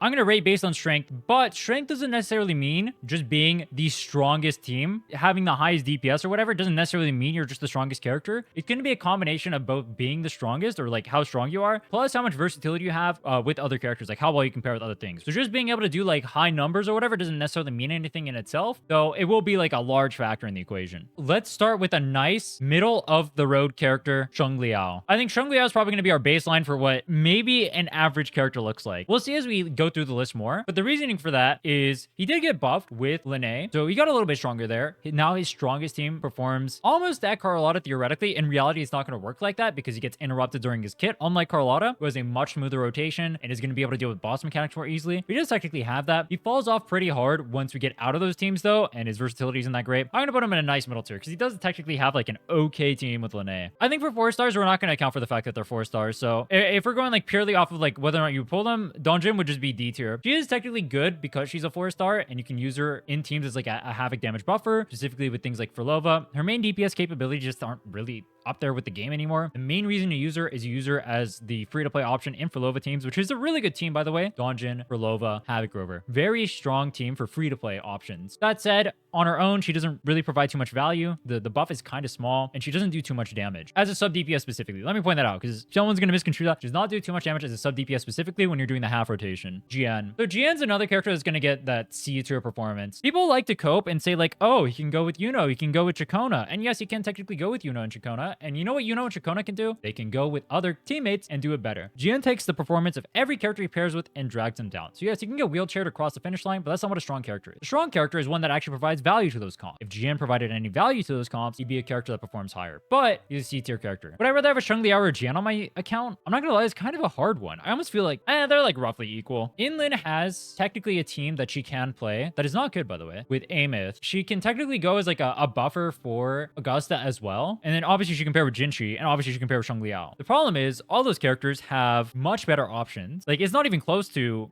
I'm going to rate based on strength, but strength doesn't necessarily mean just being the strongest team. Having the highest DPS or whatever doesn't necessarily mean you're just the strongest character. It's going to be a combination of both being the strongest or like how strong you are, plus how much versatility you have with other characters, like how well you compare with other things. So just being able to do like high numbers or whatever doesn't necessarily mean anything in itself, though it will be like a large factor in the equation. Let's start with a nice middle of the road character, Xiangli Yao. I think Xiangli Yao is probably going to be our baseline for what maybe an average character looks like. We'll see as we go through the list more, but the reasoning for that is he did get buffed with Lynae, so he got a little bit stronger there. Now his strongest team performs almost at Carlotta theoretically. In reality, it's not going to work like that because he gets interrupted during his kit, unlike Carlotta, who has a much smoother rotation and is going to be able to deal with boss mechanics more easily. He does technically have that. He falls off pretty hard once we get out of those teams though, and his versatility isn't that great. I'm going to put him in a nice middle tier because he does technically have like an okay team with Lynae. I think for 4 stars, we're not going to account for the fact that they're 4 stars. So if we're going like purely off of like whether or not you pull them, Danjin would just be D tier. She is technically good because she's a 4 star and you can use her in teams as like a havoc damage buffer, specifically with things like Phrolova. Her main DPS capabilities just aren't really up there with the game anymore. The main reason to use her is you use her as the free-to-play option in Phrolova teams, which is a really good team, by the way. Danjin, Phrolova, Havoc Rover. Very strong team for free-to-play options. That said, on her own, she doesn't really provide too much value. The buff is kind of small, and she doesn't do too much damage. As a sub-DPS specifically, let me point that out, because someone's going to misconstrue that. She does not do too much damage as a sub-DPS specifically when you're doing the half rotation. Jiyan. So Jiyan's another character that's going to get that C-tier performance. People like to cope and say like, oh, he can go with Iuno, he can go with Ciaccona. And yes, he can technically go with Iuno and Ciaccona. And you know what Iuno and Ciaccona can do? They can go with other teammates and do it better. Jiyan takes the performance of every character he pairs with and drags them down. So yes, he can get wheelchaired across the finish line, but that's not what a strong character is. A strong character is one that actually provides value to those comps. If Jiyan provided any value to those comps, he'd be a character that performs higher. But he's a C-tier character. Would I rather have a Xiangli Yao or a Jiyan on my account? I'm not gonna lie, it's kind of a hard one. I almost feel like, they're like roughly equal. Yinlin has technically a team that she can play that is not good, by the way, with Aemeath. She can technically go as like a buffer for Augusta as well. And then obviously she can pair with Jinhsi, and obviously she can pair with Xiangli Yao. The problem is all those characters have much better options. Like it's not even close to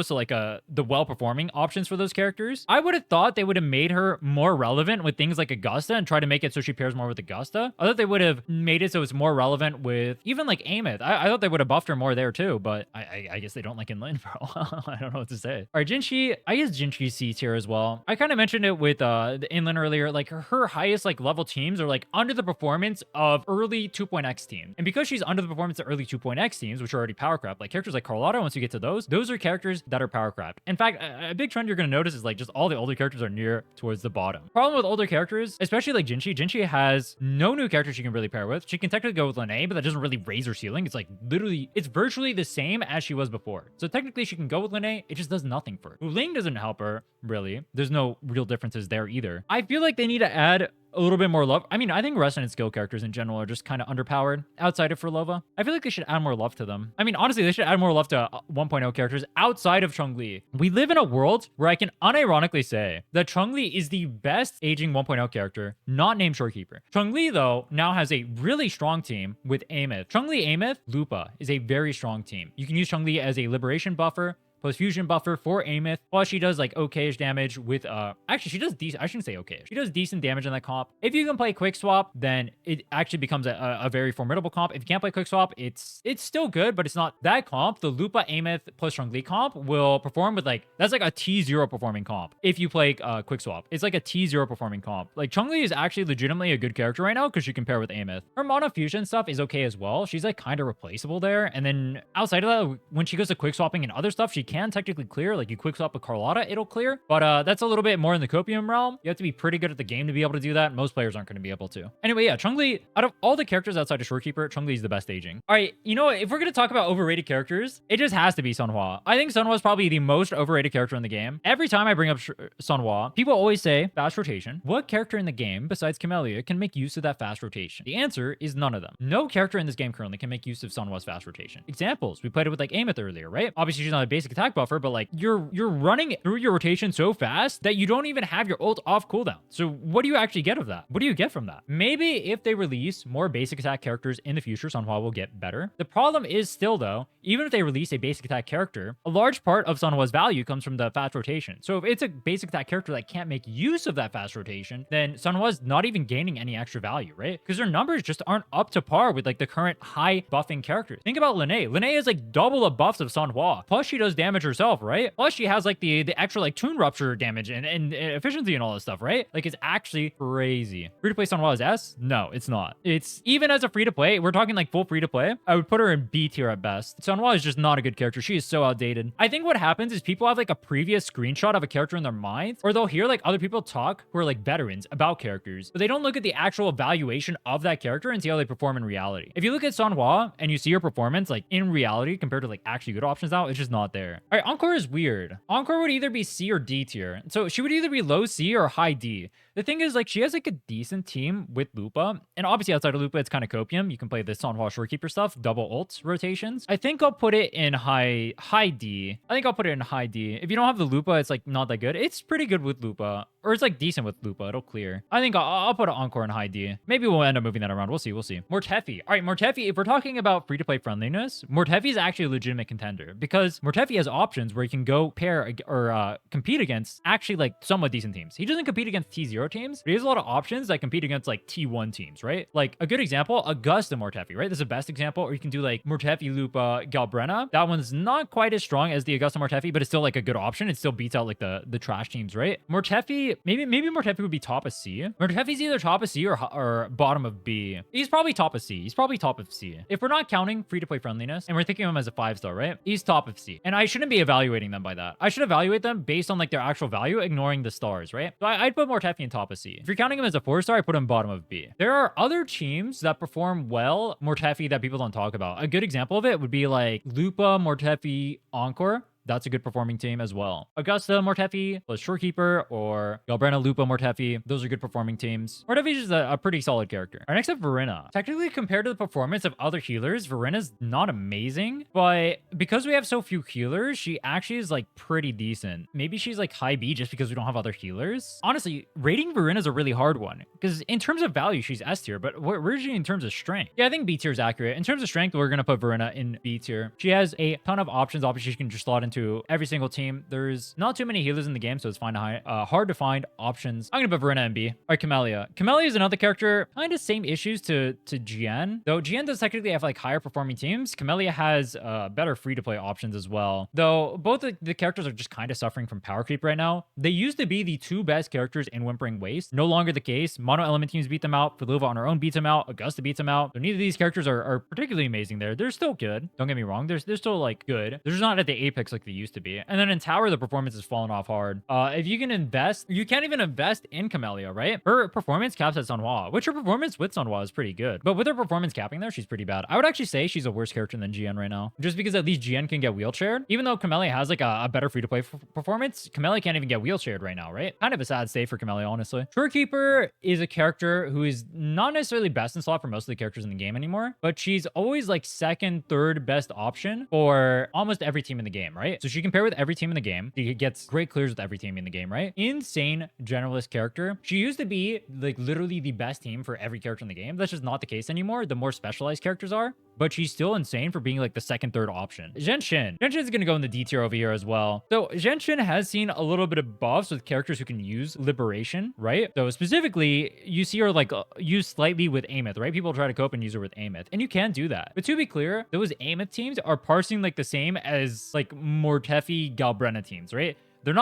like the well-performing options for those characters. I would have thought they would have made her more relevant with things like Augusta and try to make it so she pairs more with Augusta. I thought they would have made it so it's more relevant with even like Aemeath. I thought they would have buffed her more there too, but I guess they don't like Yinlin for a while. I don't know what to say. All right, Jinhsi, I guess Jinhsi C tier as well. I kind of mentioned it with the Yinlin earlier. Like her highest like level teams are like under the performance of early 2.x teams. And because she's under the performance of early 2.x teams, which are already power crap, like characters like Carlotta, once you get to those are characters that are power crap. In fact, a big trend you're going to notice is like just all the older characters are near towards the bottom. Problem with older characters, especially like Jinhsi has no new characters she can really pair with. She can technically go with Lynae, but that doesn't really raise her ceiling. It's like literally, it's virtually the same as she was before. So technically she can go with Lynae. It just does nothing for her. Ling doesn't help her, really. There's no real differences there either. I feel like they need to add a little bit more love. I mean, I think resonant skill characters in general are just kind of underpowered outside of Phrolova. I feel like they should add more love to them. I mean, honestly, they should add more love to 1.0 characters outside of Changli. We live in a world where I can unironically say that Changli is the best aging 1.0 character, not named Shorekeeper. Changli, though, now has a really strong team with Aemeath. Changli Aemeath, Lupa is a very strong team. You can use Changli as a liberation buffer, plus fusion buffer for Aemeath. Plus she does like okay-ish damage with actually she does decent, I shouldn't say okay, she does decent damage on that comp. If you can play quick swap, then it actually becomes a very formidable comp. If you can't play quick swap, it's still good, but it's not that comp. The Lupa Aemeath plus Changli comp will perform with like, that's like a T0 performing comp. If you play quick swap, it's like a T0 performing comp. Like Changli is actually legitimately a good character right now because she can pair with Aemeath. Her mono fusion stuff is okay as well. She's like kind of replaceable there. And then outside of that, when she goes to quick swapping and other stuff, she can technically clear. Like you quick swap with Carlotta, it'll clear. But that's a little bit more in the copium realm. You have to be pretty good at the game to be able to do that. Most players aren't going to be able to. Anyway, yeah, Changli, out of all the characters outside of Shorekeeper, Changli is the best aging. All right, you know what? If we're going to talk about overrated characters, it just has to be Sanhua. I think Sanhua is probably the most overrated character in the game. Every time I bring up Sanhua, people always say fast rotation. What character in the game besides Camellya can make use of that fast rotation? The answer is none of them. No character in this game currently can make use of Sanhua's fast rotation. Examples, we played it with like Aemeath earlier, right? Obviously she's not a basic attack buffer, but like you're running through your rotation so fast that you don't even have your ult off cooldown. So what do you actually get of that? What do you get from that? Maybe if they release more basic attack characters in the future, Sanhua will get better. The problem is still though, even if they release a basic attack character, a large part of Sanhua's value comes from the fast rotation. So if it's a basic attack character that can't make use of that fast rotation, then Sanhua's not even gaining any extra value, right? Because their numbers just aren't up to par with like the current high buffing characters. Think about Lynae. Lynae is like double the buffs of Sanhua. Plus she does damage herself, right? Plus she has like the extra like tune rupture damage and efficiency and all this stuff, right? Like it's actually crazy. Free to play Sanhua is S? No, it's not. It's even as a free to play, we're talking like full free to play, I would put her in B tier at best. Sanhua is just not a good character. She is so outdated. I think what happens is people have like a previous screenshot of a character in their minds, or they'll hear like other people talk who are like veterans about characters, but they don't look at the actual evaluation of that character and see how they perform in reality. If you look at Sanhua and you see her performance like in reality compared to like actually good options now, it's just not there. All right, Encore is weird. Encore would either be C or D tier. So she would either be low C or high D. The thing is, like, she has like a decent team with Lupa, and obviously outside of Lupa, it's kind of copium. You can play the Sanhua Shorekeeper stuff, double ult rotations. I think I'll put it in high D. I think I'll put it in high D. If you don't have the Lupa, it's like not that good. It's pretty good with Lupa, or it's like decent with Lupa. It'll clear. I think I'll put an Encore in high D. Maybe we'll end up moving that around. We'll see. We'll see. Mortefi. All right, Mortefi. If we're talking about free-to-play friendliness, Mortefi is actually a legitimate contender because Mortefi has options where you can go pair or compete against actually like somewhat decent teams. He doesn't compete against T0 teams, but he has a lot of options that compete against like T1 teams, right? Like a good example, Augusta Mortefi, right? This is the best example. Or you can do like Mortefi, Lupa, Galbrena. That one's not quite as strong as the Augusta Mortefi, but it's still like a good option. It still beats out like the trash teams, right? Mortefi, maybe Mortefi would be top of C. Mortefi's either top of C or bottom of B. He's probably top of C. He's probably top of C. If we're not counting free-to-play friendliness and we're thinking of him as a 5-star, right? He's top of C. And I shouldn't be evaluating them by that. I should evaluate them based on like their actual value, ignoring the stars, right? So I'd put Mortefi in top of C. If you're counting him as a 4-star, I put him bottom of B. There are other teams that perform well Mortefi that people don't talk about. A good example of it would be like Lupa, Mortefi, Encore. That's a good performing team as well. Augusta, Mortefi, plus Shorekeeper, or Galbrena, Lupa, Mortefi. Those are good performing teams. Mortefi is a pretty solid character. Our next up, Verina. Technically, compared to the performance of other healers, Verina's not amazing, but because we have so few healers, she actually is like pretty decent. Maybe she's like high B just because we don't have other healers. Honestly, rating Verina is a really hard one because in terms of value, she's S tier, but where's she in terms of strength? Yeah, I think B tier is accurate. In terms of strength, we're going to put Verina in B tier. She has a ton of options. Obviously, she can just slot into every single team. There's not too many healers in the game, so it's hard to find options. I'm gonna put Verina in B. All right, Camellya. Camellya is another character, kind of same issues to Jiyan. Though Jiyan does technically have like higher performing teams, Camellya has better free-to-play options as well. Though both the characters are just kind of suffering from power creep right now. They used to be the two best characters in Whimpering Waste. No longer the case. Mono element teams beat them out. Phrolova on her own beats them out. Augusta beats them out. So neither of these characters are particularly amazing there. They're still good. Don't get me wrong. They're still like good. They're just not at the apex like they used to be. And then in tower, the performance has fallen off hard. If you can invest, you can't even invest in Camellya, right? Her performance caps at Sanhua, which her performance with Sanhua is pretty good. But with her performance capping there, she's pretty bad. I would actually say she's a worse character than Jiyan right now. Just because at least Jiyan can get wheelchaired. Even though Camellya has like a better free-to-play performance, Camellya can't even get wheelchaired right now, right? Kind of a sad state for Camellya, honestly. Shorekeeper is a character who is not necessarily best in slot for most of the characters in the game anymore, but she's always like second, third best option for almost every team in the game, right? So she can pair with every team in the game. She gets great clears with every team in the game, right? Insane generalist character. She used to be like literally the best team for every character in the game. That's just not the case anymore. The more specialized characters are, but she's still insane for being like the second, third option. Jianxin is going to go in the D tier over here as well. So Jianxin has seen a little bit of buffs with characters who can use liberation, right? So specifically, you see her like used slightly with Aemeath, right? People try to cope and use her with Aemeath, and you can do that. But to be clear, those Aemeath teams are parsing like the same as like Mortefi, Galbrena teams, right? They're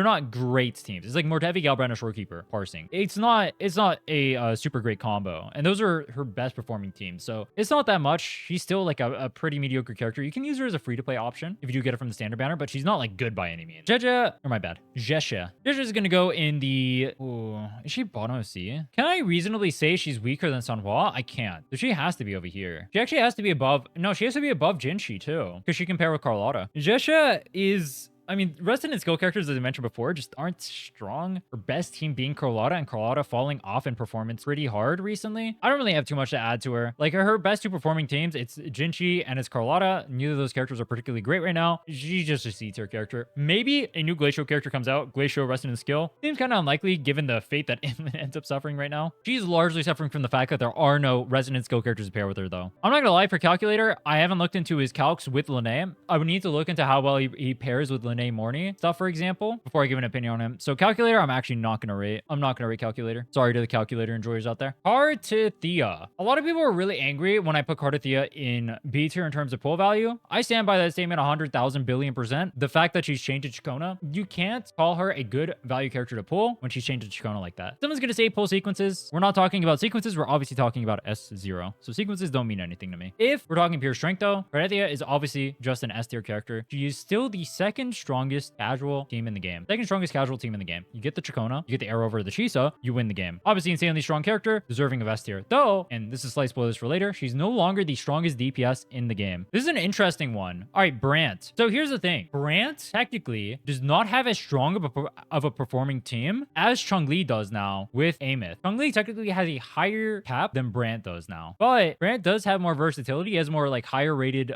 not great teams. It's like Mortefi, Galbrena, Shorekeeper parsing. It's not a super great combo. And those are her best performing teams. So it's not that much. She's still like a pretty mediocre character. You can use her as a free-to-play option if you do get it from the standard banner, but she's not like good by any means. Zhezhi is gonna go in the... Ooh, is she bottom of C? Can I reasonably say she's weaker than Sanhua? I can't. So she has to be over here. She actually has to be above... No, she has to be above Jinhsi too, because she can pair with Carlotta. Zhezhi is... I mean, resident skill characters, as I mentioned before, just aren't strong. Her best team being Carlotta, and Carlotta falling off in performance pretty hard recently. I don't really have too much to add to her. Like, her best two performing teams, it's Jinhsi and it's Carlotta. Neither of those characters are particularly great right now. She's just a C tier character. Maybe a new Glacial character comes out, Glacial resident skill. Seems kind of unlikely given the fate that Yinlin ends up suffering right now. She's largely suffering from the fact that there are no resident skill characters to pair with her, though. I'm not gonna lie, for Calculator, I haven't looked into his calcs with Lynae. I would need to look into how well he pairs with Lynae Lynae Mornye stuff, for example, before I give an opinion on him. So Calculator, I'm actually not going to rate. I'm not going to rate Calculator. Sorry to the Calculator enjoyers out there. Cartethyia. A lot of people were really angry when I put Cartethyia in B tier in terms of pull value. I stand by that statement 100,000 billion%. The fact that she's changed to Ciaccona, you can't call her a good value character to pull when she's changed to Ciaccona like that. Someone's going to say pull sequences. We're not talking about sequences. We're obviously talking about S0. So sequences don't mean anything to me. If we're talking pure strength though, Cartethyia is obviously just an S tier character. She is still the second strongest casual team in the game. Second strongest casual team in the game. You get the Ciaccona, you get the arrow over the Chisa, you win the game. Obviously insanely strong character, deserving of S tier. Though, and this is slight spoilers for later, she's no longer the strongest DPS in the game. This is an interesting one. All right, Brant. So here's the thing. Brant technically does not have as strong of a performing team as Changli does now with Aemeath. Changli technically has a higher cap than Brant does now. But Brant does have more versatility. He has more like higher rated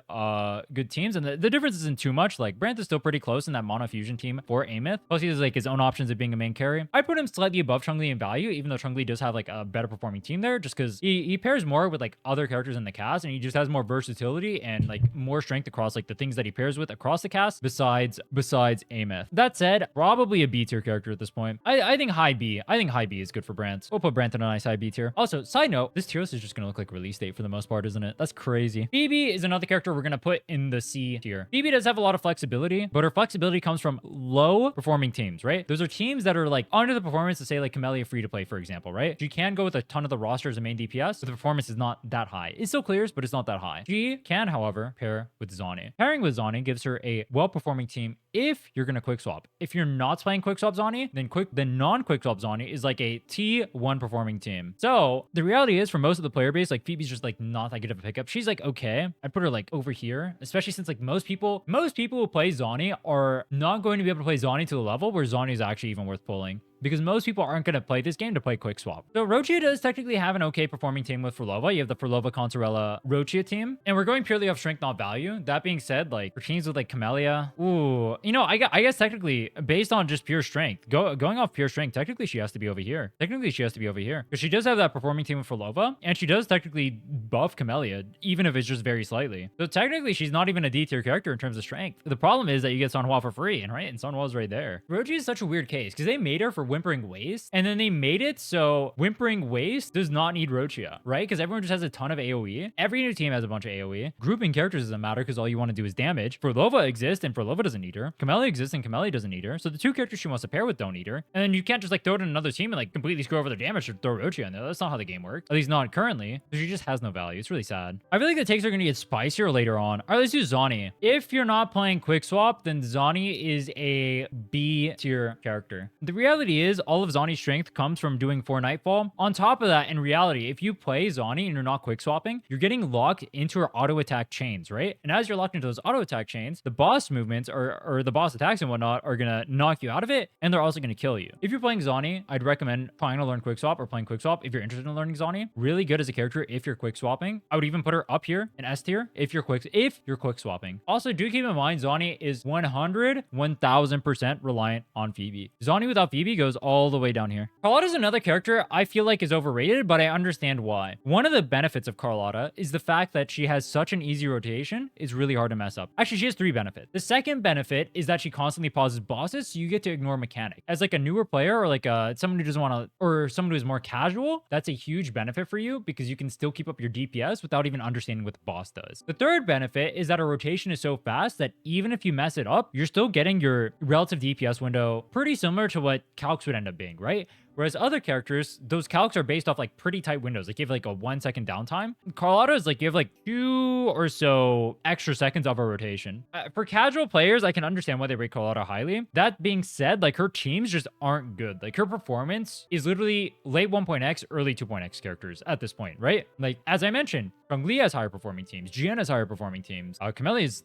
good teams. And the difference isn't too much. Like Brant is still pretty close in that mono fusion team for Aemeath. Plus he has like his own options of being a main carry. I put him slightly above Changli in value, even though Changli does have like a better performing team there, just because he pairs more with like other characters in the cast, and he just has more versatility and like more strength across like the things that he pairs with across the cast besides Aemeath. That said, probably a B tier character at this point. I think high B. I think high B is good for Brant. We'll put Brant in a nice high B tier. Also, side note, this tier list is just gonna look like release date for the most part, isn't it? That's crazy. Phoebe is another character we're gonna put in the C tier. Phoebe does have a lot of flexibility, but her flexibility comes from low performing teams, right? Those are teams that are like under the performance to say like Camellya free to play, for example, right? She can go with a ton of the roster as a main DPS, but the performance is not that high. It still clears, but it's not that high. She can, however, pair with Zani. Pairing with Zani gives her a well-performing team if you're gonna quick swap. If you're not playing quick swap Zani, then non-quick swap Zani is like a T1 performing team. So the reality is for most of the player base, like Phoebe's just like not that good of a pickup. She's like okay. I'd put her like over here, especially since like most people who play Zani are not going to be able to play Zani to the level where Zani is actually even worth pulling, because most people aren't going to play this game to play quick swap. So Roccia does technically have an okay performing team with Phrolova. You have the Phrolova Cantarella Roccia team, and we're going purely off strength, not value. That being said, like for teams with like Camellya, ooh, you know, I guess technically based on just pure strength, going off pure strength, technically she has to be over here. Technically she has to be over here because she does have that performing team with Phrolova, and she does technically buff Camellya, even if it's just very slightly. So technically she's not even a D tier character in terms of strength. The problem is that you get Sanhua for free, and Sanhua's right there. Roccia is such a weird case because they made her for Whimpering Waste, and then they made it so Whimpering Waste does not need Roccia, right? Because everyone just has a ton of AoE. Every new team has a bunch of AoE. Grouping characters doesn't matter because all you want to do is damage. Phrolova exists, and Phrolova doesn't need her. Camellya exists, and Camellya doesn't need her. So the two characters she wants to pair with don't need her. And then you can't just like throw it in another team and like completely screw over their damage or throw Roccia in there. That's not how the game works. At least not currently. So she just has no value. It's really sad. I feel like the takes are going to get spicier later on. All right, let's do Zani. If you're not playing quick swap, then Zani is a B tier character. The reality is all of Zani's strength comes from doing 4 Nightfall. On top of that, in reality, if you play Zani and you're not quick swapping, you're getting locked into her auto attack chains, right? And as you're locked into those auto attack chains, the boss movements or the boss attacks and whatnot are gonna knock you out of it, and they're also gonna kill you. If you're playing Zani, I'd recommend trying to learn quick swap or playing quick swap if you're interested in learning Zani. Really good as a character if you're quick swapping. I would even put her up here in S tier if you're quick swapping. Also, do keep in mind Zani is 1000% reliant on Phoebe. Zani without Phoebe goes all the way down here. Carlotta is another character I feel like is overrated, but I understand why. One of the benefits of Carlotta is the fact that she has such an easy rotation, it's really hard to mess up. Actually, she has 3 benefits. The second benefit is that she constantly pauses bosses, so you get to ignore mechanic. As like a newer player or like someone who doesn't want to, or someone who's more casual, that's a huge benefit for you because you can still keep up your DPS without even understanding what the boss does. The third benefit is that her rotation is so fast that even if you mess it up, you're still getting your relative DPS window pretty similar to what calcs would end up being, right? Whereas other characters, those calcs are based off like pretty tight windows. Like you have like a 1 second downtime. Carlotta is like you have like 2 or so extra seconds of a rotation. For casual players, I can understand why they rate Carlotta highly. That being said, like her teams just aren't good. Like her performance is literally late 1.x, early 2.x characters at this point, right? Like as I mentioned, Changli has higher performing teams. Jiyan has higher performing teams. Camellya is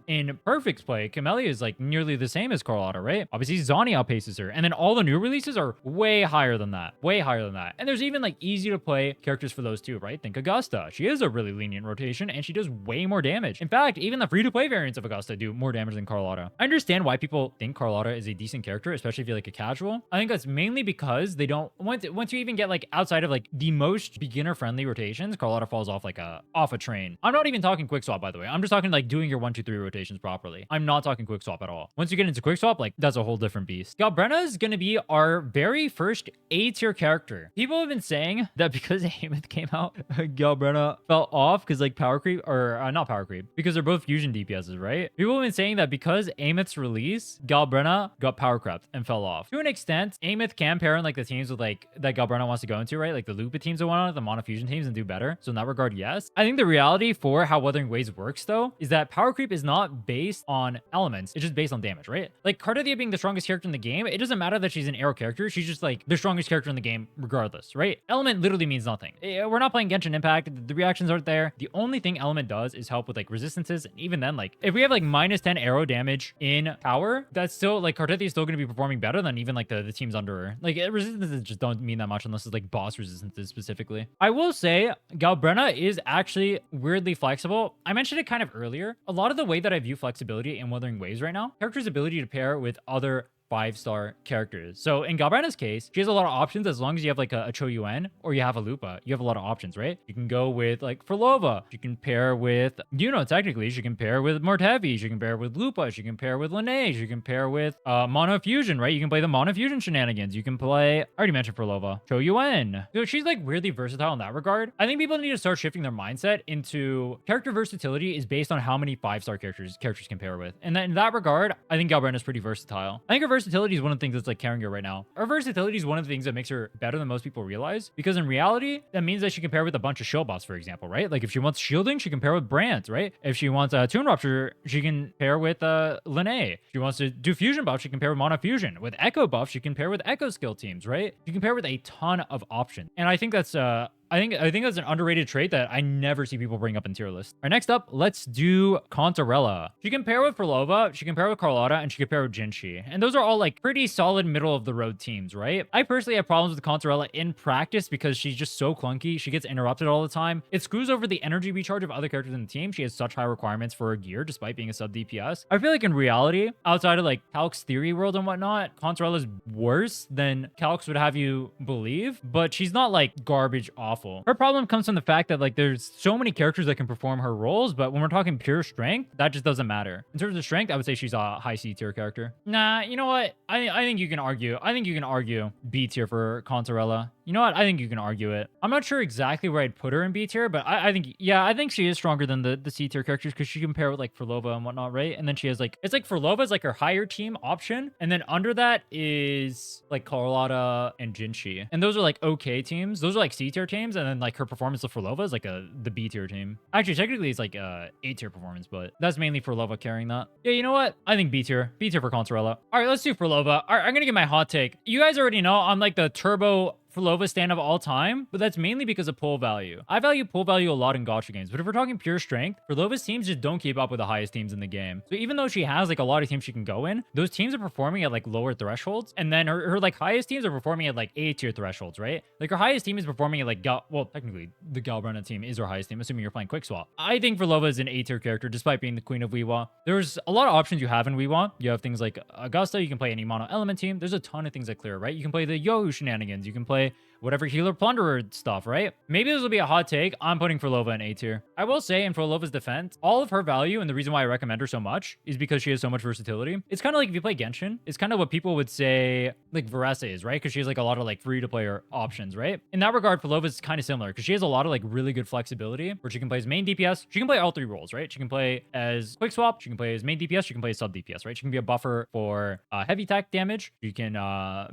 in perfect play. Camellya is like nearly the same as Carlotta, right? Obviously, Zani outpaces her. And then all the new releases are way higher than that. Way higher than that. And there's even like easy to play characters for those too, right? Think Augusta. She is a really lenient rotation and she does way more damage. In fact, even the free-to-play variants of Augusta do more damage than Carlotta. I understand why people think Carlotta is a decent character, especially if you're like a casual. I think that's mainly because they don't, once you even get like outside of like the most beginner-friendly rotations, Carlotta falls off like a off a train. I'm not even talking quick swap, by the way. I'm just talking like doing your 1-2-3 rotations properly. I'm not talking quick swap at all. Once you get into quick swap, like that's a whole different beast. Galbrena is going to be our very first A tier character. People have been saying that because Aemeath came out, Galbrena fell off because like power creep, or not power creep, because they're both fusion DPSs, right? People have been saying that because Aemeath's release, Galbrena got power crept and fell off. To an extent, Aemeath can pair in like the teams with like that Galbrena wants to go into, right? Like the Lupa teams that want the mono fusion teams and do better. So in that regard, yes. I think the reality for how Wuthering Waves works though is that power creep is not based on elements. It's just based on damage, right? Like Cartethyia being the strongest character in the game, it doesn't matter that she's an arrow character. She's just like the strongest character in the game regardless, right? Element literally means nothing. We're not playing Genshin Impact. The reactions aren't there. The only thing element does is help with like resistances. And even then, like if we have like -10 arrow damage in power, that's still like Cartethyia is still going to be performing better than even like the teams under her. Like resistances just don't mean that much unless it's like boss resistances specifically. I will say Galbrena is actually weirdly flexible. I mentioned it kind of earlier. A lot of the way that I view flexibility in Wuthering Waves right now, characters' ability to pair with other 5-star characters. So in Galbrena's case, she has a lot of options as long as you have like a Qiuyuan or you have a Lupa. You have a lot of options, right? You can go with like Phrolova. She can pair with Iuno, technically. She can pair with Mortefi. She can pair with Lupa. She can pair with Lynae. She can pair with Mono Fusion, right? You can play the Mono Fusion shenanigans. You can play, I already mentioned Phrolova, Qiuyuan. So she's like weirdly versatile in that regard. I think people need to start shifting their mindset into character versatility is based on how many 5-star characters can pair with. And then in that regard, I think Galbrena is pretty versatile. I think her versatility is one of the things that's like carrying her right now. Her versatility is one of the things that makes her better than most people realize, because in reality, that means that she can pair with a bunch of shield buffs, for example, right? Like if she wants shielding, she can pair with Brant, right? If she wants a Toon Rupture, she can pair with Lynae. If she wants to do fusion buff, she can pair with Mono Fusion. With Echo buff, she can pair with Echo skill teams, right? She can pair with a ton of options. And I think that's I think that's an underrated trait that I never see people bring up in tier list. All right, next up, let's do Cantarella. She can pair with Phrolova, she can pair with Carlotta, and she can pair with Jinhsi. And those are all like pretty solid middle of the road teams, right? I personally have problems with Cantarella in practice because she's just so clunky. She gets interrupted all the time. It screws over the energy recharge of other characters in the team. She has such high requirements for her gear despite being a sub DPS. I feel like in reality, outside of like Calc's theory world and whatnot, Cantarella's worse than Calc's would have you believe, but she's not like garbage awful. Her problem comes from the fact that like there's so many characters that can perform her roles, but when we're talking pure strength, that just doesn't matter. In terms of strength, I would say she's a high C tier character. Nah, you know what? I think you can argue. I think you can argue B tier for Cantarella. You know what? I think you can argue it. I'm not sure exactly where I'd put her in B tier, but I think, yeah, I think she is stronger than the C tier characters because she can pair with like Phrolova and whatnot, right? And then she has like, it's like Phrolova is like her higher team option. And then under that is like Carlotta and Jinhsi. And those are like okay teams. Those are like C tier teams. And then like her performance of Phrolova is like the B tier team. Actually, technically it's like A tier performance, but that's mainly Phrolova carrying that. Yeah, you know what? I think B tier for Cantarella. All right, let's do Phrolova. All right, I'm gonna get my hot take. You guys already know I'm like the turbo Phrolova stand of all time, but that's mainly because of pull value. I value pull value a lot in gacha games, but if we're talking pure strength, Phrolova's teams just don't keep up with the highest teams in the game. So even though she has like a lot of teams she can go in, those teams are performing at like lower thresholds, and then her like highest teams are performing at like A tier thresholds, right? Like her highest team is performing at like well, technically the Galbrena team is her highest team, assuming you're playing quick swap. I think Phrolova is an A tier character despite being the queen of Wiwa. There's a lot of options you have in Wiwa. You have things like Augusta, you can play any mono element team. There's a ton of things that clear, right? You can play the Yo shenanigans, you can play whatever healer plunderer stuff, right? Maybe this will be a hot take. I'm putting Phrolova in A tier. I will say in Phrolova's defense, all of her value and the reason why I recommend her so much is because she has so much versatility. It's kind of like if you play Genshin, it's kind of what people would say like Verina is, right? Because she has like a lot of like free to player options, right? In that regard, Phrolova is kind of similar because she has a lot of like really good flexibility where she can play as main DPS. She can play all three roles, right? She can play as quick swap. She can play as main DPS. She can play as sub DPS, right? She can be a buffer for heavy attack damage. She can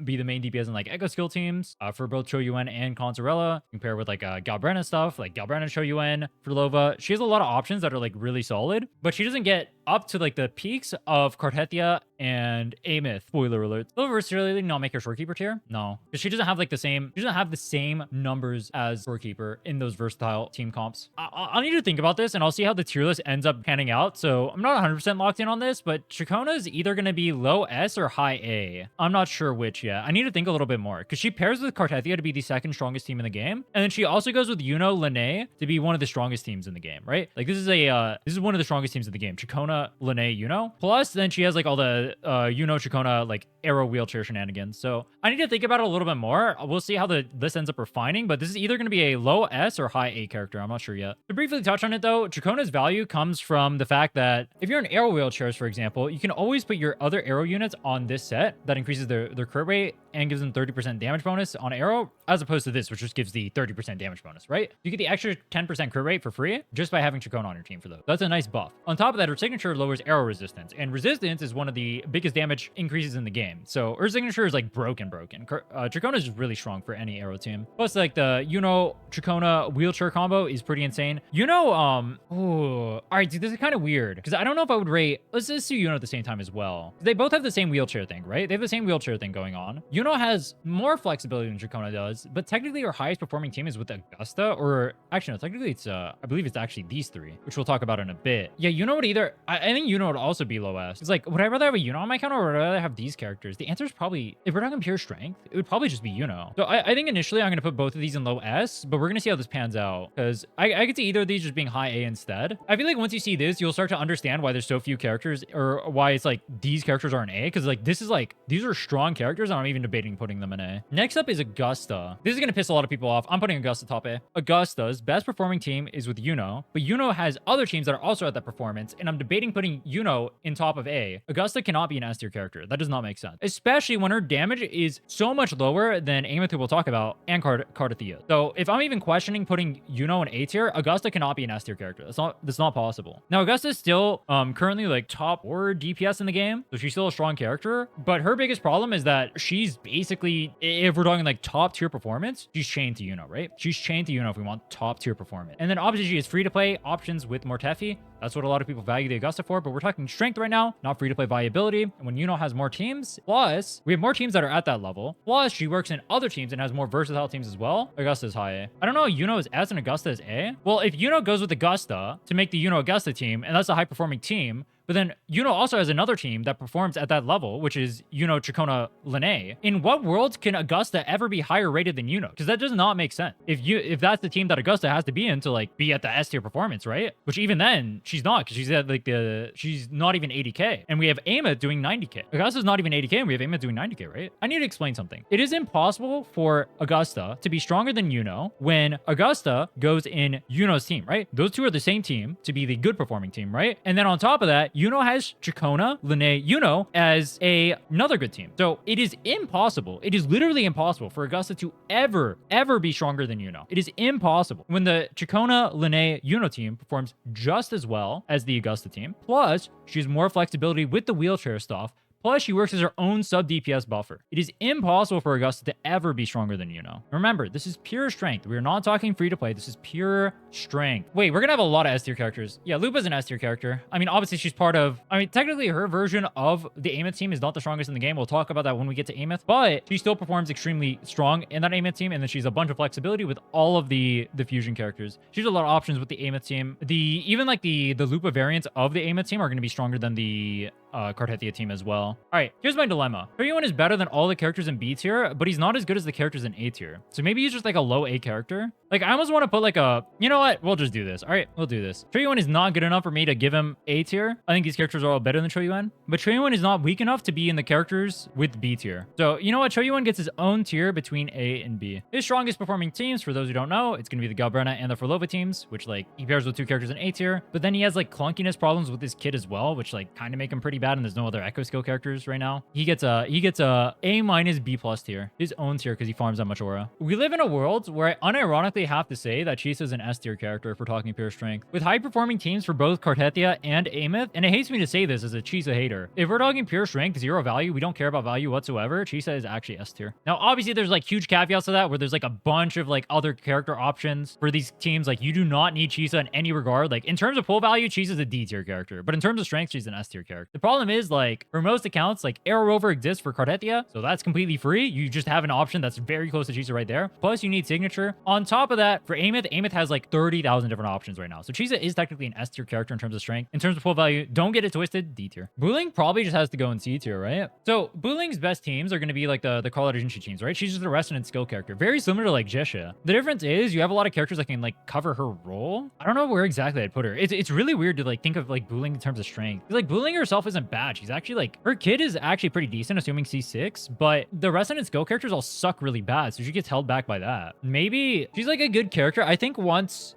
be the main DPS in like Echo skill teams for both Qiuyuan and Cantarella. Compare with like Galbrena stuff, like Galbrena, Qiuyuan, Phrolova. She has a lot of options that are like really solid, but she doesn't get up to like the peaks of Cartethyia and Aemeath. Spoiler alert. Will versatility not make her Shorekeeper tier? No, because she doesn't have like the same. She doesn't have the same numbers as Shorekeeper in those versatile team comps. I'll need to think about this, and I'll see how the tier list ends up panning out. So I'm not 100% locked in on this, but Ciaccona is either going to be low S or high A. I'm not sure which yet. I need to think a little bit more because she pairs with Cartethyia to be the second strongest team in the game, and then she also goes with Lynae to be one of the strongest teams in the game, right? Like this is one of the strongest teams in the game. Ciaccona Ciaccona, Lynae, Iuno. Plus, then she has like all the Iuno, Ciaccona, like arrow wheelchair shenanigans. So I need to think about it a little bit more. We'll see how the list ends up refining, but this is either going to be a low S or high A character. I'm not sure yet. To briefly touch on it though, Ciaccona's value comes from the fact that if you're in arrow wheelchairs, for example, you can always put your other arrow units on this set that increases their crit rate and gives them 30% damage bonus on arrow, as opposed to this, which just gives the 30% damage bonus, right? You get the extra 10% crit rate for free just by having Ciaccona on your team for those. That's a nice buff. On top of that, her signature lowers arrow resistance, and resistance is one of the biggest damage increases in the game. So her signature is like broken. Ciaccona is just really strong for any arrow team. Plus, like the Iuno Ciaccona wheelchair combo is pretty insane. All right, dude, this is kind of weird because I don't know if I would rate. Let's just do Iuno at the same time as well. They both have the same wheelchair thing, right? They have the same wheelchair thing going on. Iuno has more flexibility than Ciaccona does, but technically her highest performing team is with Augusta, or actually no, technically it's I believe it's actually these three, which we'll talk about in a bit. Yeah, Iuno would either. I think Iuno would also be low S. It's like, would I rather have a Iuno on my account or would I rather have these characters? The answer is probably, if we're talking pure strength, it would probably just be Iuno. So I think initially I'm going to put both of these in low S, but we're going to see how this pans out because I could see either of these just being high A instead. I feel like once you see this, you'll start to understand why there's so few characters or why it's like these characters are in A, because like this is like, these are strong characters and I'm even debating putting them in A. Next up is Augusta. This is going to piss a lot of people off. I'm putting Augusta top A. Augusta's best performing team is with Iuno, but Iuno has other teams that are also at that performance, and I'm debating putting Iuno in top of A. Augusta cannot be an S tier character. That does not make sense, especially when her damage is so much lower than Aemeath, who we'll talk about, and Cartethyia. So if I'm even questioning putting Iuno in A tier, Augusta cannot be an S tier character. That's not possible. Now Augusta is still currently like top 4 DPS in the game, so she's still a strong character, but her biggest problem is that she's basically, if we're talking like top tier performance, she's chained to Iuno, right? She's chained to Iuno if we want top tier performance. And then obviously she has free to play options with Mortefi. That's what a lot of people value the Augusta for, but we're talking strength right now, not free to play viability. And when Iuno has more teams, plus we have more teams that are at that level, plus she works in other teams and has more versatile teams as well, Augusta is high A. I don't know, Iuno is S and Augusta is A. Well, if Iuno goes with Augusta to make the Iuno Augusta team, and that's a high performing team, but then Iuno also has another team that performs at that level, which is Iuno, Ciaccona, Lynae. In what world can Augusta ever be higher rated than Iuno? Because that does not make sense. If that's the team that Augusta has to be in to like be at the S tier performance, right? Which even then she's not, because she's at like she's not even 80k, and we have Aemeath doing 90k. Augusta's not even 80k, and we have Aemeath doing 90k, right? I need to explain something. It is impossible for Augusta to be stronger than Iuno when Augusta goes in Iuno's team, right? Those two are the same team to be the good performing team, right? And then on top of that, Iuno has Ciaccona, Lynae, Iuno as another good team. So it is impossible. It is literally impossible for Augusta to ever be stronger than Iuno. It is impossible. When the Ciaccona, Lynae, Iuno team performs just as well as the Augusta team, plus she has more flexibility with the wheelchair stuff, plus she works as her own sub DPS buffer. It is impossible for Augusta to ever be stronger than Iuno. Remember, this is pure strength. We are not talking free to play. This is pure strength. Wait, we're gonna have a lot of S tier characters. Yeah, Lupa's an S tier character. I mean, obviously she's part of, technically her version of the Aemeath team is not the strongest in the game. We'll talk about that when we get to Aemeath, but she still performs extremely strong in that Aemeath team, and then she's a bunch of flexibility with all of the fusion characters. She's a lot of options with the Aemeath team. Even like the Lupa variants of the Aemeath team are gonna be stronger than the Cartethyia team as well. All right, here's my dilemma. Qiuyuan is better than all the characters in B tier, but he's not as good as the characters in A tier. So maybe he's just like a low A character. Like I almost want to put like you know what? We'll just do this. All right, we'll do this. Qiuyuan is not good enough for me to give him A tier. I think these characters are all better than Qiuyuan, but Qiuyuan is not weak enough to be in the characters with B tier. So you know what? Qiuyuan gets his own tier between A and B. His strongest performing teams, for those who don't know, it's going to be the Galbrena and the Phrolova teams, which like he pairs with 2 characters in A tier, but then he has like clunkiness problems with his kit as well, which like kind of make him pretty bad, and there's no other echo skill characters right now. He gets a A minus B plus tier, his own tier, because he farms that much aura. We live in a world where I unironically have to say that Chisa's an S tier character if we're talking pure strength, with high performing teams for both Cartethyia and Aemeath. And it hates me to say this as a Chisa hater. If we're talking pure strength, 0 value, we don't care about value whatsoever, Chisa is actually S tier. Now obviously there's like huge caveats to that, where there's like a bunch of like other character options for these teams. Like you do not need Chisa in any regard. Like in terms of pull value, Chisa's a D tier character, but in terms of strength, she's an S tier character. The problem problem is, like, for most accounts, like, Arrow Rover exists for Cartethyia, so that's completely free. You just have an option that's very close to Chisa right there. Plus, you need signature. On top of that, for Aemeath has like 30,000 different options right now. So Chisa is technically an S tier character in terms of strength. In terms of full value, don't get it twisted, D tier. Buling probably just has to go in C tier, right? So Buling's best teams are going to be like the Carlotta Jinhsi teams, right? She's just a resonant skill character. Very similar to like Zhezhi. The difference is you have a lot of characters that can like cover her role. I don't know where exactly I'd put her. It's really weird to like think of like Buling in terms of strength. Like Buling herself isn't bad. She's actually like, her kid is actually pretty decent, assuming C6, but the resonant skill characters all suck really bad. So she gets held back by that. Maybe she's like a good character. I think once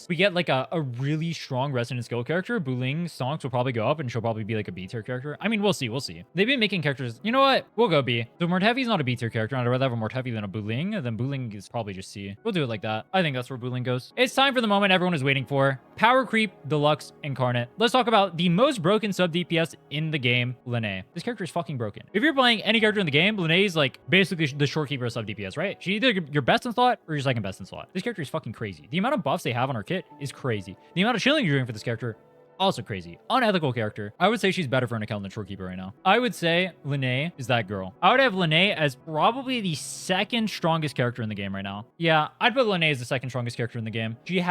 we get like a really strong resonant skill character, Buling's stonks will probably go up and she'll probably be like a B tier character. I mean, we'll see. They've been making characters. You know what? We'll go B. So Mortefi's not a B tier character. I'd rather have a Mortefi than a Buling. Then Buling is probably just C. We'll do it like that. I think that's where Buling goes. It's time for the moment everyone is waiting for. Power Creep Deluxe Incarnate. Let's talk about the most broken sub DPS in the game, Lynae. This character is fucking broken. If you're playing any character in the game, Lynae is like basically the Shorekeeper of sub DPS, right? She's either your best in slot or your second best in slot. This character is fucking crazy. The amount of buffs they have on her kit is crazy. The amount of shilling you're doing for this character, also crazy. Unethical character. I would say she's better for an account than Shorekeeper right now. I would say Lynae is that girl. I would have Lynae as probably the second strongest character in the game right now. Yeah, I'd put Lynae as the second strongest character in the game. She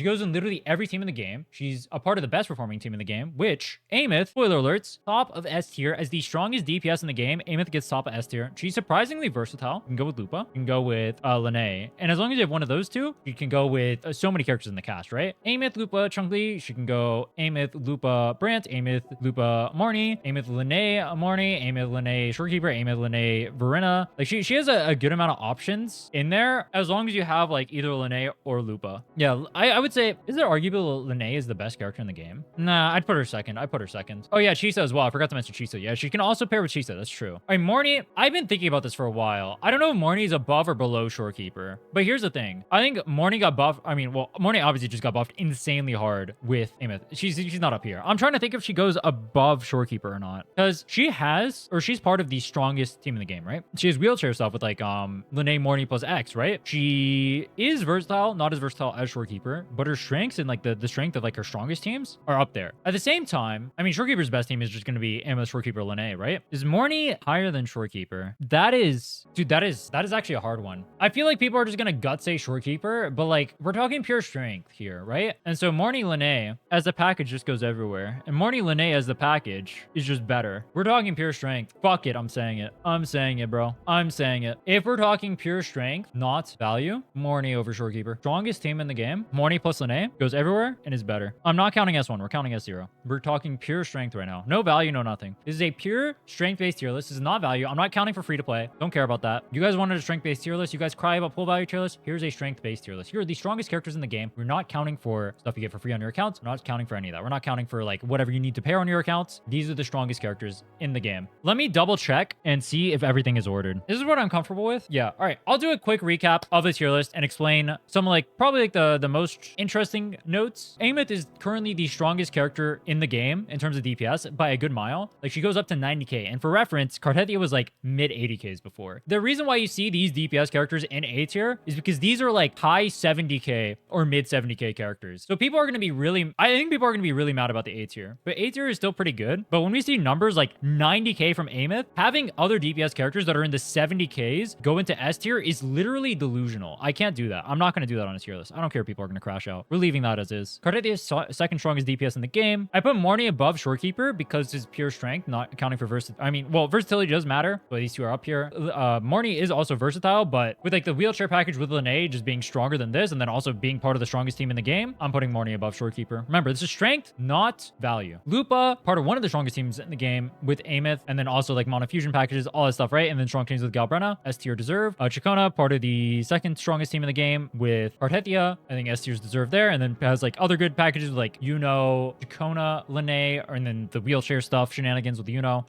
goes in literally every team in the game. She's a part of the best performing team in the game, which Aemeath, spoiler alerts, top of S tier as the strongest DPS in the game. Aemeath gets top of S tier. She's surprisingly versatile. You can go with Lupa. You can go with Lynae. And as long as you have one of those two, you can go with so many characters in the cast, right? Aemeath, Lupa, Changli. She can go Aemeath, Lupa, Brant, Aemeath, Lupa, Mornye, Aemeath, Lynae, Mornye, Aemeath, Lynae, Shorekeeper, Aemeath, Lynae, Verina. Like she has a good amount of options in there as long as you have like either Lynae or Lupa. Yeah, I would say, is it arguable Lynae is the best character in the game? Nah, I'd put her second. Oh yeah, Chisa as well. I forgot to mention Chisa. Yeah, she can also pair with Chisa. That's true. All right, Mornye, I've been thinking about this for a while. I don't know if Mornye is above or below Shorekeeper, but here's the thing. I think Mornye got buffed. I mean, well, Mornye obviously just got buffed insanely hard with Aemeath. She's not up here. I'm trying to think if she goes above Shorekeeper or not, because she's part of the strongest team in the game, right? She has wheelchair stuff with like Lynae, Mornye plus X, right? She is versatile, not as versatile as Shorekeeper, but her strengths and like the strength of like her strongest teams are up there. At the same time, I mean, Shorekeeper's best team is just going to be Aemeath, Shorekeeper, Lynae, right? Is Mornye higher than Shorekeeper? That is actually a hard one. I feel like people are just going to gut say Shorekeeper, but like we're talking pure strength here, right? And so Mornye, Lynae as a package just goes everywhere. And Mornye, Lynae as the package is just better. We're talking pure strength. Fuck it. I'm saying it, bro. I'm saying it. If we're talking pure strength, not value, Mornye over Shorekeeper. Strongest team in the game. Mornye plus Lynae goes everywhere and is better. I'm not counting S1. We're counting S0. We're talking pure strength right now. No value, no nothing. This is a pure strength-based tier list. This is not value. I'm not counting for free to play. Don't care about that. You guys wanted a strength-based tier list. You guys cry about full value tier list. Here's a strength-based tier list. Here are the strongest characters in the game. We're not counting for stuff you get for free on your accounts. We're not counting for any of that. We're not counting for like whatever you need to pair on your accounts. These are the strongest characters in the game. Let me double check and see if everything is ordered. This is what I'm comfortable with. Yeah. All right. I'll do a quick recap of the tier list and explain some like probably like the most interesting notes. Aemeath is currently the strongest character in the game in terms of DPS by a good mile. Like she goes up to 90k. And for reference, Cartethyia was like mid 80ks before. The reason why you see these DPS characters in A tier is because these are like high 70k or mid 70k characters. So people are going to be really, I think people are going to be really mad about the A tier, but A tier is still pretty good. But when we see numbers like 90k from Aemeath, having other DPS characters that are in the 70ks go into S tier is literally delusional. I can't do that. I'm not going to do that on a tier list. I don't care if people are going to crash out. We're leaving that as is. Cartethyia is second strongest DPS in the game. I put Mornye above Shorekeeper because his pure strength, not accounting for versatility. I mean, well, versatility does matter, but these two are up here. Mornye is also versatile, but with like the wheelchair package with Lynae just being stronger than this, and then also being part of the strongest team in the game, I'm putting Mornye above Shorekeeper. Remember, this is strength, not value. Lupa, part of one of the strongest teams in the game with Aemeath, and then also like mono fusion packages, all that stuff, right? And then strong teams with Galbrena, S tier deserve. Ciaccona, part of the second strongest team in the game with Cartethyia. I think S tier's deserved there, and then has like other good packages with like Iuno, Ciaccona, Lynae, and then the wheelchair stuff, shenanigans with Iuno.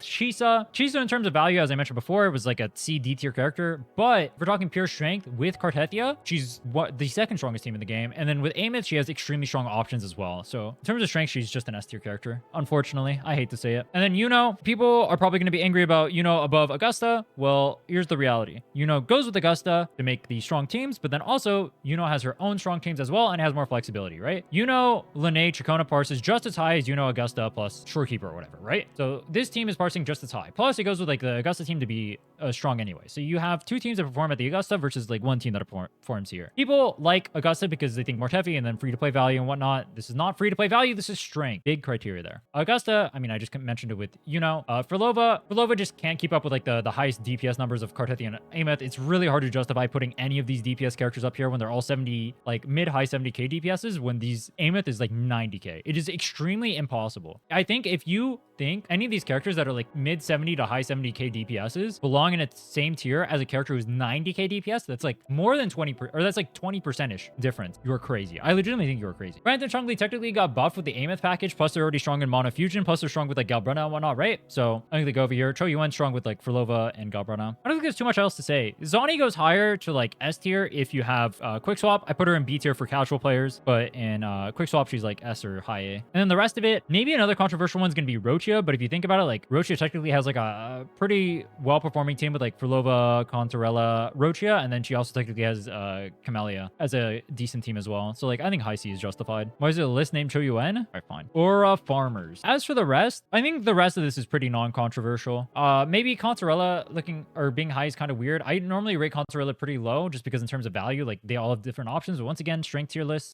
Chisa in terms of value, as I mentioned before, was like a C, D tier character, but if we're talking pure strength with Cartethyia, she's the second strongest team in the game, and then with Aemeath, she has extremely strong options as well. So in terms of strength, she's just an S tier character. Unfortunately, I hate to say it. And then Iuno, people are probably going to be angry about Iuno above Augusta. Well, here's the reality. Iuno goes with Augusta to make the strong teams, but then also Iuno has her own strong teams as well and has more flexibility, right? Iuno, Lynae, Ciaccona parse is just as high as Iuno, Augusta plus Shorekeeper or whatever, right? So this team is parsing just as high. Plus, it goes with like the Augusta team to be strong anyway. So you have two teams that perform at the Augusta versus like one team that performs here. People like Augusta because they think Mortefi and then free-to-play value and whatnot. This is not free-to-play value. This is strength. Big criteria there. Augusta, I mean, I just mentioned it with Iuno. Phrolova just can't keep up with like the highest DPS numbers of Cartethyia and Aemeath. It's really hard to justify putting any of these DPS characters up here when they're all 70, like mid-high 70k DPSs when these Aemeath is like 90k. It is extremely impossible. I think if you think any of these characters that are like mid 70 to high 70k DPSs belong in a same tier as a character who's 90k DPS, that's like more than 20, or that's like 20%-ish difference. You're crazy. I legitimately think you're crazy. Brant and Changli technically got buffed with the Aemeath package, plus they're already strong in Mono Fusion, plus they're strong with like Galbrena and whatnot, right? So I think they go over here. Qiuyuan strong with like Phrolova and Galbrena. I don't think there's too much else to say. Zani goes higher to like S tier if you have Quick Swap. I put her in B tier for casual players, but in Quick Swap, she's like S or high A. And then the rest of it, maybe another controversial one's going to be Roccia, but if you think about it, like Roccia technically has like a pretty well-performing team with like Phrolova, Cantarella, Roccia, and then she also technically has Camellya as a decent team as well. So like I think high C is justified. Why is it a list named Qiuyuan? All right, fine. Or farmers. As for the rest, I think the rest of this is pretty non-controversial. Maybe Cantarella looking or being high is kind of weird. I normally rate Cantarella pretty low just because in terms of value, like they all have different options. But once again, strength tier list,